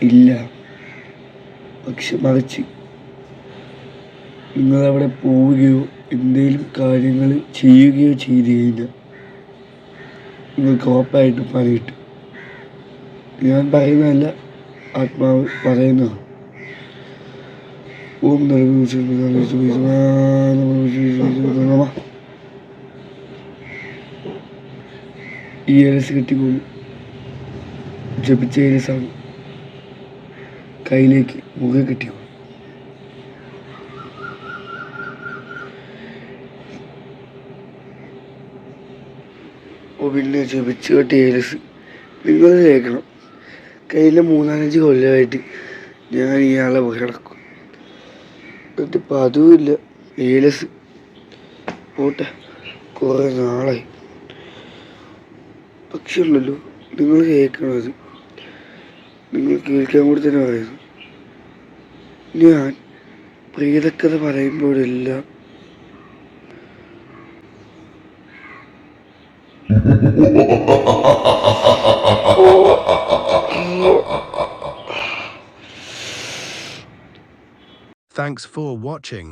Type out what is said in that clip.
ഇല്ല. പക്ഷെ മറിച്ച് നിങ്ങളവിടെ പോവുകയോ എന്തെങ്കിലും കാര്യങ്ങൾ ചെയ്യുകയോ ചെയ്തു കഴിഞ്ഞാൽ നിങ്ങൾക്ക് ഉറപ്പായിട്ടും പണി കിട്ടും. ഞാൻ പറയുന്നതല്ല, ആത്മാവ് പറയുന്നതാണ്. ഓം ഈ ഏലസ് കെട്ടിക്കൊള്ളു. ജപിച്ച ഏലസാണ്. കയ്യിലേക്ക് മുഖം കെട്ടിക്കൊള്ളു. പിന്നെ ജപിച്ച് കെട്ടിയ ഏലസ് നിങ്ങൾ കേൾക്കണം. കയ്യിലെ 3-5 കൊല്ലമായിട്ട് ഞാൻ ഇയാളെ കിടക്കും. എന്നിട്ടിപ്പോൾ അതുമില്ല. ഏലസ് പോട്ടെ, കുറേ നാളായി. പക്ഷെ ഉള്ളല്ലോ, നിങ്ങൾ കേൾക്കണത്, നിങ്ങൾ കേൾക്കാൻ കൂടി തന്നെ പറയുന്നു. ഞാൻ പ്രേതക്കഥ പറയുമ്പോഴെല്ലാം Thanks for watching.